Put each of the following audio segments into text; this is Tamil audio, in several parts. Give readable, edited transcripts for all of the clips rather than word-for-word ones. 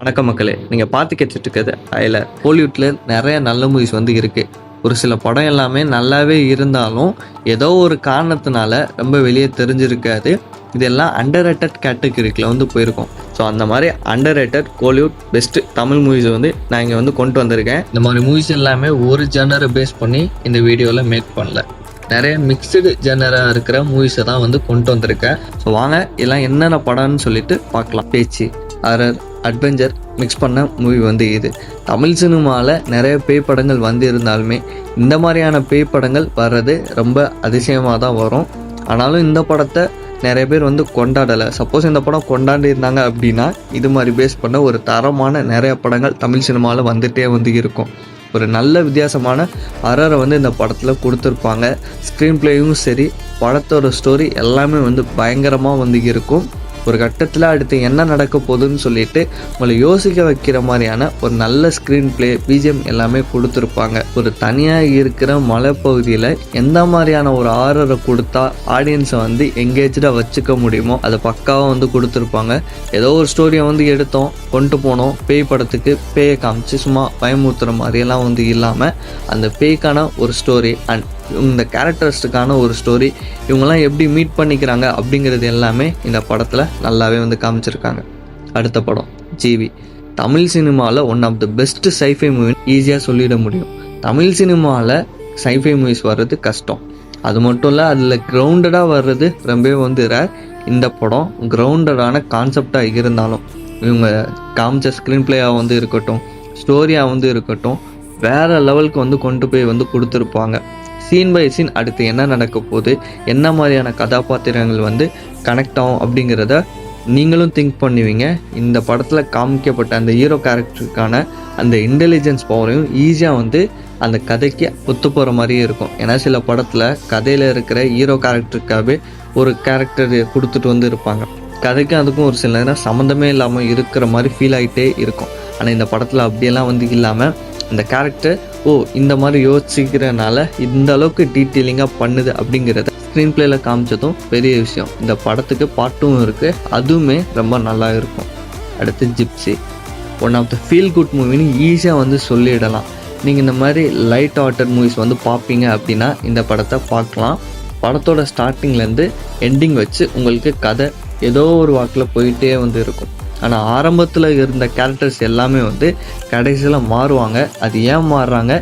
வணக்கம் மக்களே, நீங்கள் பார்த்து கேட்டுட்டு இருக்கிறது அதில் ஹாலிவுட்டில் நிறைய நல்ல மூவிஸ் வந்து இருக்குது. ஒரு சில படம் எல்லாமே நல்லாவே இருந்தாலும் ஏதோ ஒரு காரணத்தினால ரொம்ப வெளியே தெரிஞ்சிருக்காது. இதெல்லாம் அண்டர் ரேட்டட் கேட்டகரிக்கில் வந்து போயிருக்கோம். ஸோ அந்த மாதிரி underrated Hollywood best Tamil மூவிஸை வந்து நான் இங்கே வந்து கொண்டு வந்திருக்கேன். இந்த மாதிரி மூவிஸ் எல்லாமே ஒரு ஜெனரை பேஸ் பண்ணி இந்த வீடியோவில் மேக் பண்ணல. நிறைய மிக்சடு ஜெனராக இருக்கிற மூவிஸை தான் வந்து கொண்டு வந்திருக்கேன். ஸோ வாங்க எல்லாம் என்னென்ன படம்னு சொல்லிட்டு பார்க்கலாம். பேச்சு, ஹாரர், அட்வென்ச்சர் மிக்ஸ் பண்ண மூவி வந்து இது. தமிழ் சினிமாவில் நிறைய பேய் படங்கள் வந்து இருந்தாலுமே இந்த மாதிரியான பேய் படங்கள் வர்றது ரொம்ப அதிசயமாக தான் வரும். ஆனாலும் இந்த படத்தை நிறைய பேர் வந்து கொண்டாடலை. சப்போஸ் இந்த படம் கொண்டாடி இருந்தாங்க அப்படின்னா இது மாதிரி பேஸ் பண்ண ஒரு தரமான நிறைய படங்கள் தமிழ் சினிமாவில் வந்துகிட்டே வந்து இருக்கும். ஒரு நல்ல வித்தியாசமான ஹாரரை வந்து இந்த படத்தில் கொடுத்துருப்பாங்க. ஸ்க்ரீன் பிளேயும் சரி, படத்தோட ஸ்டோரி எல்லாமே வந்து பயங்கரமாக வந்து இருக்கும். ஒரு கட்டத்தில் அடுத்து என்ன நடக்க போகுதுன்னு சொல்லிட்டு உங்களை யோசிக்க வைக்கிற மாதிரியான ஒரு நல்ல ஸ்க்ரீன் பிளே, பிஜிஎம் எல்லாமே கொடுத்துருப்பாங்க. ஒரு தனியாக இருக்கிற மலைப்பகுதியில் எந்த மாதிரியான ஒரு ஹாரரை கொடுத்தா ஆடியன்ஸை வந்து எங்கேஜாக வச்சுக்க முடியுமோ அதை பக்காவாக வந்து கொடுத்துருப்பாங்க. ஏதோ ஒரு ஸ்டோரியை வந்து எடுத்தோம், கொண்டு போனோம், பேய் படத்துக்கு பேயை காமிச்சு சும்மா பயமுறுத்துகிற மாதிரியெல்லாம் வந்து இல்லாமல் அந்த பேய்க்கான ஒரு ஸ்டோரி அண்ட் இந்த கேரக்டர்ஸ்டுக்கான ஒரு ஸ்டோரி, இவங்கெல்லாம் எப்படி மீட் பண்ணிக்கிறாங்க அப்படிங்கிறது எல்லாமே இந்த படத்தில் நல்லாவே வந்து காமிச்சிருக்காங்க. அடுத்த படம் ஜிவி. தமிழ் சினிமாவில் one of the best sci-fi மூவின்னு ஈஸியாக சொல்லிட முடியும். தமிழ் சினிமாவில் சைஃபை மூவிஸ் வர்றது கஷ்டம். அது மட்டும் இல்லை, அதில் கிரவுண்டடாக வர்றது ரொம்பவே வந்து ரேர். இந்த படம் கிரவுண்டடான கான்செப்டாக இருந்தாலும் இவங்க காமிச்ச ஸ்க்ரீன் பிளேயாக வந்து இருக்கட்டும், ஸ்டோரியாக வந்து இருக்கட்டும், வேறு லெவலுக்கு வந்து கொண்டு போய் வந்து கொடுத்துருப்பாங்க. சீன் பை சீன் அடுத்து என்ன நடக்க போகுது, என்ன மாதிரியான கதாபாத்திரங்கள் வந்து கனெக்ட் ஆகும் அப்படிங்கிறத நீங்களும் திங்க் பண்ணுவீங்க. இந்த படத்தில் காமிக்கப்பட்ட அந்த ஹீரோ கேரக்டருக்கான அந்த இன்டெலிஜென்ஸ் பவரையும் ஈஸியாக வந்து அந்த கதைக்கு ஒத்து போகிற மாதிரியே இருக்கும். ஏன்னா சில படத்தில் கதையில் இருக்கிற ஹீரோ கேரக்டருக்காகவே ஒரு கேரக்டர் கொடுத்துட்டு வந்து இருப்பாங்க. கதைக்கும் அதுக்கும் ஒரு சில நேரம் சம்மந்தமே இல்லாமல் இருக்கிற மாதிரி ஃபீல் ஆகிட்டே இருக்கும். ஆனால் இந்த படத்தில் அப்படியெல்லாம் வந்து இல்லாமல் அந்த கேரக்டர் இந்த மாதிரி யோசிக்கிறனால இந்த அளவுக்கு டீட்டெயிலிங்காக பண்ணுது அப்படிங்கிறத ஸ்க்ரீன் பிளேயில் காமிச்சதும் பெரிய விஷயம். இந்த படத்துக்கு பாட்டும் இருக்குது, அதுவுமே ரொம்ப நல்லா இருக்கும். அடுத்து Gypsy. One of the feel good மூவின்னு ஈஸியாக வந்து சொல்லிடலாம். நீங்கள் இந்த மாதிரி லைட் ஹார்ட்டட் மூவிஸ் வந்து பார்ப்பீங்க அப்படின்னா இந்த படத்தை பார்க்கலாம். படத்தோட ஸ்டார்டிங்லேருந்து எண்டிங் வச்சு உங்களுக்கு கதை ஏதோ ஒரு வாக்கில் போயிட்டே வந்து இருக்கும். ஆனால் ஆரம்பத்தில் இருந்த கேரக்டர்ஸ் எல்லாமே வந்து கடைசியில் மாறுவாங்க. அது ஏன் மாறுறாங்க,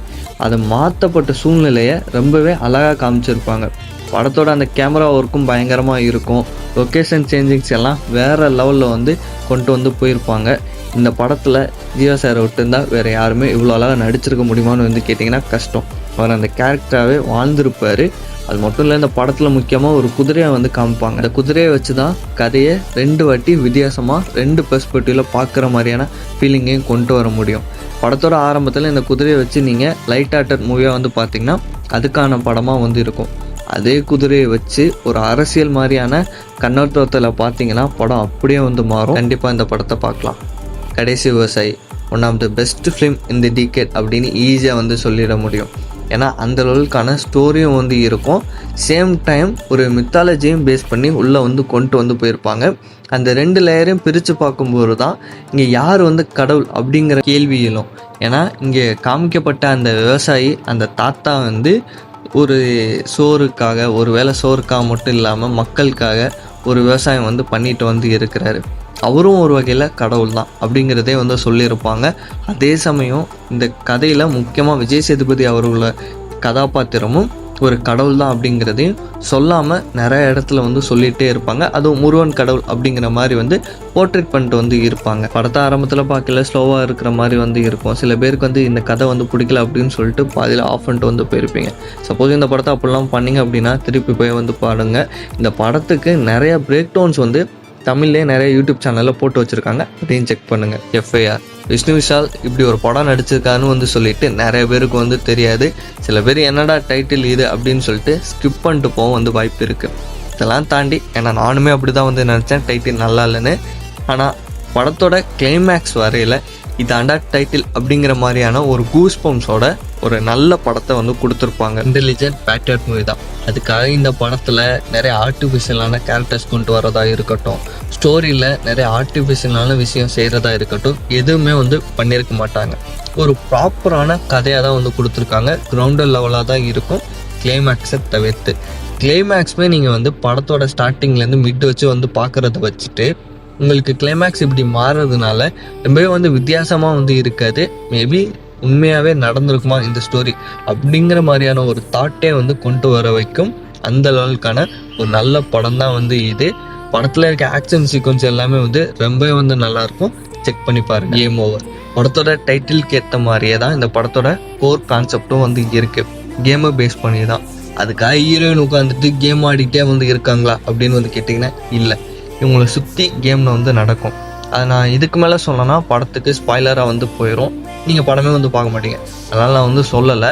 அதை மாற்றப்பட்ட சூழ்நிலையை ரொம்பவே அழகாக காமிச்சிருப்பாங்க. படத்தோட அந்த கேமரா ஒர்க்கும் பயங்கரமாக இருக்கும். லொக்கேஷன் சேஞ்சிங்ஸ் எல்லாம் வேறு லெவலில் வந்து கொண்டு வந்து போயிருப்பாங்க. இந்த படத்தில் ஜீவா சாரை விட்டுருந்தால் வேறு யாருமே இவ்வளோ அழகாக நடிச்சிருக்க முடியுமான்னு வந்து கேட்டிங்கன்னா கஷ்டம். அவர் அந்த கேரக்டராகவே வாழ்ந்திருப்பார். அது மட்டும் இல்லை, இந்த படத்தில் முக்கியமாக ஒரு குதிரையை வந்து காமிப்பாங்க. அந்த குதிரையை வச்சு தான் கதையை 2 வாட்டி வித்தியாசமாக 2 பெர்ஸ்பெக்டிவில் பார்க்குற மாதிரியான ஃபீலிங்கையும் கொண்டு வர முடியும். படத்தோட ஆரம்பத்தில் இந்த குதிரையை வச்சு நீங்கள் லைட் ஹார்ட்டட் மூவியாக வந்து பார்த்திங்கன்னா அதுக்கான படமாக வந்து இருக்கும். அதே குதிரையை வச்சு ஒரு அரசியல் மாதிரியான கண்ணோட்டத்தில் பார்த்தீங்கன்னா படம் அப்படியே வந்து மாறும். கண்டிப்பாக இந்த படத்தை பார்க்கலாம். கடைசி விவசாயி. One of the best film இந்த டிகேட் அப்படின்னு ஈஸியாக வந்து சொல்லிட முடியும். ஏன்னா அந்த லெவலுக்கான ஸ்டோரியும் வந்து இருக்கும். சேம் டைம் ஒரு மித்தாலஜியும் பேஸ் பண்ணி உள்ளே வந்து கொண்டு வந்து போயிருப்பாங்க. அந்த 2 லேயரையும் பிரித்து பார்க்கும்போது தான் இங்கே யார் வந்து கடவுள் அப்படிங்கிற கேள்வி எழும். ஏன்னா இங்கே காமிக்கப்பட்ட அந்த விவசாயி, அந்த தாத்தா வந்து ஒரு சோறுக்காக, ஒரு வேளை சோறுக்காக மட்டும் இல்லாமல் மக்களுக்காக ஒரு விவசாயம் வந்து பண்ணிட்டு வந்து இருக்கிறாரு. அவரும் ஒரு வகையில் கடவுள் தான் அப்படிங்கிறதே வந்து சொல்லியிருப்பாங்க. அதே சமயம் இந்த கதையில் முக்கியமாக விஜய் சேதுபதி அவர்களோட கதாபாத்திரமும் ஒரு கடவுள் தான் அப்படிங்கிறதையும் சொல்லாமல் நிறைய இடத்துல வந்து சொல்லிகிட்டே இருப்பாங்க. அதுவும் முருகன் கடவுள் அப்படிங்கிற மாதிரி வந்து போர்ட்ரேட் பண்ணிட்டு வந்து இருப்பாங்க. படத்தை ஆரம்பத்தில் பார்க்கல ஸ்லோவாக இருக்கிற மாதிரி வந்து இருக்கும். சில பேருக்கு வந்து இந்த கதை வந்து பிடிக்கல அப்படின்னு சொல்லிட்டு பாதியில் ஆஃப் பண்ணிட்டு வந்து போயிருப்பீங்க. சப்போஸ் இந்த படத்தை அப்படிலாம் பண்ணிங்க அப்படின்னா திருப்பி போய் வந்து பாருங்க. இந்த படத்துக்கு நிறைய பிரேக் டவுன்ஸ் வந்து தமிழ்லேயே நிறைய யூடியூப் சேனலில் போட்டு வச்சுருக்காங்க, அதையும் செக் பண்ணுங்கள். எஃப்ஐஆர். விஷ்ணு விஷால் இப்படி ஒரு படம் நடிச்சிருக்காருன்னு வந்து சொல்லிட்டு நிறைய பேருக்கு வந்து தெரியாது. சில பேர் என்னடா டைட்டில் இது அப்படின்னு சொல்லிட்டு ஸ்கிப் பண்ணிட்டு போக வந்து வாய்ப்பு இருக்குது. இதெல்லாம் தாண்டி, ஏன்னா நானுமே அப்படி தான் வந்து நினச்சேன் டைட்டில் நல்லா இல்லைன்னு. ஆனால் படத்தோட கிளைமேக்ஸ் வரையில் இதாண்டா டைட்டில் அப்படிங்கிற மாதிரியான ஒரு கூஸ் பம்ப்ஸோட ஒரு நல்ல படத்தை வந்து கொடுத்துருப்பாங்க. இன்டெலிஜென்ட் பேட்ரியாட் மூவி தான். அதுக்காக இந்த படத்தில் நிறைய ஆர்டிஃபிஷியலான கேரக்டர்ஸ் கொண்டு வரதா இருக்கட்டும், ஸ்டோரியில் நிறைய ஆர்டிஃபிஷியலான விஷயம் செய்கிறதா இருக்கட்டும், எதுவுமே வந்து பண்ணியிருக்க மாட்டாங்க. ஒரு ப்ராப்பரான கதையாக தான் வந்து கொடுத்துருக்காங்க. கிரவுண்டட் லெவலாக தான் இருக்கும் கிளைமேக்ஸை தவிர்த்து. கிளைமேக்ஸுமே நீங்கள் வந்து படத்தோட ஸ்டார்டிங்லேருந்து மிட் வச்சு வந்து பார்க்குறத வச்சுட்டு உங்களுக்கு கிளைமேக்ஸ் இப்படி மாறுறதுனால ரொம்பவே வந்து வித்தியாசமாக வந்து இருக்காது. மேபி உண்மையாகவே நடந்திருக்குமா இந்த ஸ்டோரி அப்படிங்கிற மாதிரியான ஒரு தாட்டே வந்து கொண்டு வர வைக்கும். அந்த லெவலுக்கான ஒரு நல்ல படம் தான் வந்து இது. படத்தில் இருக்க ஆக்ஷன் சீக்வன்ஸ் எல்லாமே வந்து ரொம்பவே வந்து நல்லாயிருக்கும். செக் பண்ணி பாருங்க. கேம் ஓவர் படத்தோட டைட்டிலுக்கு ஏற்ற மாதிரியே தான் இந்த படத்தோட கோர் கான்செப்டும் வந்து இருக்குது. கேமை பேஸ் பண்ணி தான். அதுக்காக ஹீரோயின் உட்காந்துட்டு கேம் ஆடிக்கிட்டே வந்து இருக்காங்களா அப்படின்னு வந்து கேட்டிங்கன்னா இல்லை. இவங்களை சுற்றி கேமில் வந்து நடக்கும். அதை நான் இதுக்கு மேலே சொன்னேன்னா படத்துக்கு ஸ்பாய்லராக வந்து போயிடும். நீங்கள் படமே வந்து பார்க்க மாட்டீங்க. அதனால் நான் வந்து சொல்லலை.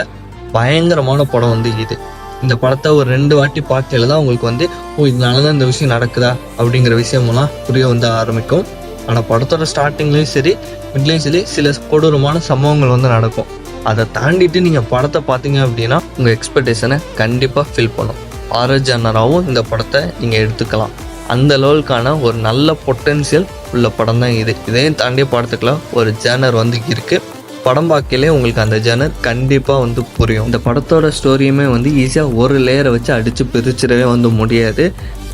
பயங்கரமான படம் வந்து இது. இந்த படத்தை ஒரு 2 வாட்டி பார்க்கல தான் உங்களுக்கு வந்து இதனால தான் இந்த விஷயம் நடக்குதா அப்படிங்கிற விஷயமெல்லாம் புரிய வந்து ஆரம்பிக்கும். ஆனால் படத்தோட ஸ்டார்டிங்லேயும் சரி மிட்லேயும் சரி சில கொடூரமான சம்பவங்கள் வந்து நடக்கும். அதை தாண்டிட்டு நீங்கள் படத்தை பார்த்தீங்க அப்படின்னா உங்கள் எக்ஸ்பெக்டேஷனை கண்டிப்பாக ஃபில் பண்ணும். ஆர்ஆர் ஜானராகவும் இந்த படத்தை நீங்கள் எடுத்துக்கலாம். அந்த லெவலுக்கான ஒரு நல்ல பொட்டென்ஷியல் உள்ள படம் தான் இது. இதையும் தாண்டி படத்துக்குலாம் ஒரு ஜேனர் வந்து இருக்குது. படம் பார்க்கலே உங்களுக்கு அந்த ஜேனர் கண்டிப்பாக வந்து புரியும். இந்த படத்தோட ஸ்டோரியுமே வந்து ஈஸியாக ஒரு லேயரை வச்சு அடித்து பிரிச்சிடவே வந்து முடியாது.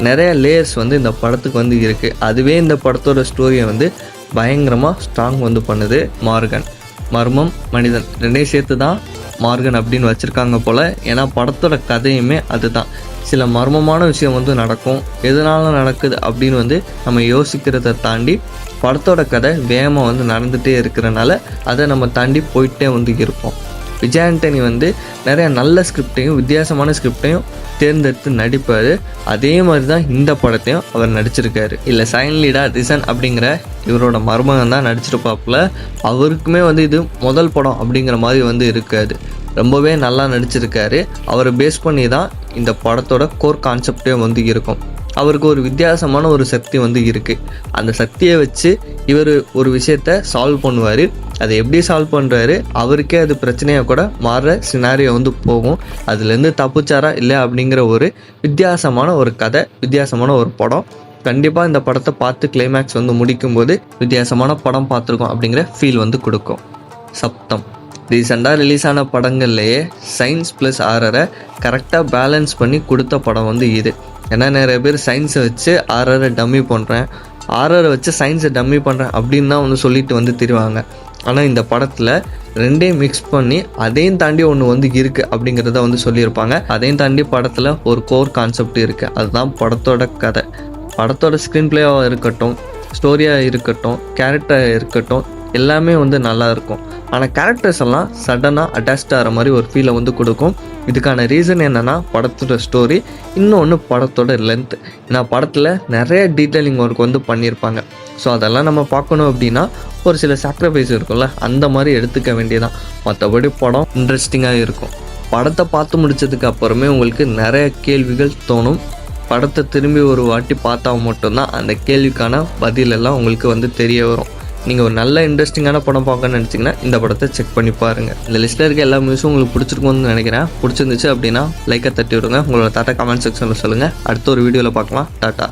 நிறைய லேயர்ஸ் வந்து இந்த படத்துக்கு வந்து இருக்குது. அதுவே இந்த படத்தோட ஸ்டோரியை வந்து பயங்கரமாக ஸ்ட்ராங் வந்து பண்ணுது. மார்கன், மர்மம், மனிதன் ரெண்டையும் சேர்த்து தான் மார்கன் அப்படின்னு வச்சுருக்காங்க போல். ஏன்னா படத்தோட கதையுமே அதுதான். சில மர்மமான விஷயம் வந்து நடக்கும். எதனால நடக்குது அப்படின்னு வந்து நம்ம யோசிக்கிறத தாண்டி படத்தோட கதை வேகமாக வந்து நடந்துகிட்டே இருக்கிறனால அதை நம்ம தாண்டி போயிட்டே வந்து இருப்போம். விஜய் ஆண்டனி வந்து நிறைய நல்ல ஸ்கிரிப்டையும் வித்தியாசமான ஸ்கிரிப்டையும் தேர்ந்தெடுத்து நடிப்பார். அதே மாதிரி தான் இந்த படத்தையும் அவர் நடிச்சிருக்காரு. இல்லை சைன் லீடா ரிசன் அப்படிங்கிற இவரோட மருமகன் தான் நடிச்சிருப்பாப்புல. அவருக்குமே வந்து இது முதல் படம் அப்படிங்கிற மாதிரி வந்து இருக்காது. ரொம்பவே நல்லா நடிச்சிருக்காரு. அவரை பேஸ் பண்ணி தான் இந்த படத்தோட கோர் கான்செப்டே வந்து இருக்கும். அவருக்கு ஒரு வித்தியாசமான ஒரு சக்தி வந்து இருக்குது. அந்த சக்தியை வச்சு இவர் ஒரு விஷயத்த சால்வ் பண்ணுவார். அதை எப்படி சால்வ் பண்ணுறாரு, அவருக்கே அது பிரச்சனையாக கூட மாறுற சினாரியோ வந்து போகும். அதுலேருந்து தப்புச்சாரா இல்லை அப்படிங்கிற ஒரு வித்தியாசமான ஒரு கதை, வித்தியாசமான ஒரு படம். கண்டிப்பாக இந்த படத்தை பார்த்து கிளைமேக்ஸ் வந்து முடிக்கும்போது வித்தியாசமான படம் பார்த்துருக்கோம் அப்படிங்கிற ஃபீல் வந்து கொடுக்கும். சப்தம் ரீசெண்டாக ரிலீஸ் ஆன படங்கள்லேயே சயின்ஸ் ப்ளஸ் ஆரரை கரெக்டாக பேலன்ஸ் பண்ணி கொடுத்த படம் வந்து இது. ஏன்னா நிறைய பேர் சயின்ஸை வச்சு ஆரரை டம்மி பண்ணுறேன், ஆரரை வச்சு சயின்ஸை டம்மி பண்ணுறேன் அப்படின்னு தான் வந்து சொல்லிட்டு வந்து தெரிவாங்க. ஆனால் இந்த படத்தில் ரெண்டையும் மிக்ஸ் பண்ணி அதையும் தாண்டி ஒன்று வந்து இருக்குது அப்படிங்கிறத வந்து சொல்லியிருப்பாங்க. அதையும் தாண்டி படத்தில் ஒரு கோர் கான்செப்ட் இருக்குது. அதுதான் படத்தோட கதை. படத்தோட ஸ்க்ரீன் பிளேவாக இருக்கட்டும், ஸ்டோரியாக இருக்கட்டும், கேரக்டராக இருக்கட்டும், எல்லாமே வந்து நல்லா இருக்கும். ஆனால் கேரக்டர்ஸ் எல்லாம் சடனாக அட்டாச்ட் ஆகிற மாதிரி ஒரு ஃபீலை வந்து கொடுக்கும். இதுக்கான ரீசன் என்னென்னா படத்தோட ஸ்டோரி, இன்னொன்று படத்தோட லென்த். ஏன்னா படத்தில் நிறைய டீட்டெயிலிங் ஒர்க் வந்து பண்ணியிருப்பாங்க. ஸோ அதெல்லாம் நம்ம பார்க்கணும் அப்படின்னா ஒரு சில சாக்ரிஃபைஸ் இருக்கும்ல, அந்த மாதிரி எடுத்துக்க வேண்டியதான். மற்றபடி படம் இன்ட்ரெஸ்டிங்காக இருக்கும். படத்தை பார்த்து முடித்ததுக்கு அப்புறமே உங்களுக்கு நிறைய கேள்விகள் தோணும். படத்தை திரும்பி ஒரு வாட்டி பார்த்தா மட்டும்தான் அந்த கேள்விக்கான பதிலெல்லாம் உங்களுக்கு வந்து தெரிய வரும். நீங்கள் ஒரு நல்ல இன்ட்ரெஸ்டிங்கான படம் பார்க்கணும்னு நினச்சிங்கன்னா இந்த படத்தை செக் பண்ணி பாருங்கள். இந்த லிஸ்ட்டில் இருக்க எல்லா மியூஸும் உங்களுக்கு பிடிச்சிருக்கும்னு நினைக்கிறேன். பிடிச்சிருந்துச்சு அப்படின்னா லைக்கை தட்டி விடுங்க. உங்களோட தாட்டா கமெண்ட் செக்ஷனில் சொல்லுங்கள். அடுத்த ஒரு வீடியோவில் பார்க்கலாம். டாட்டா.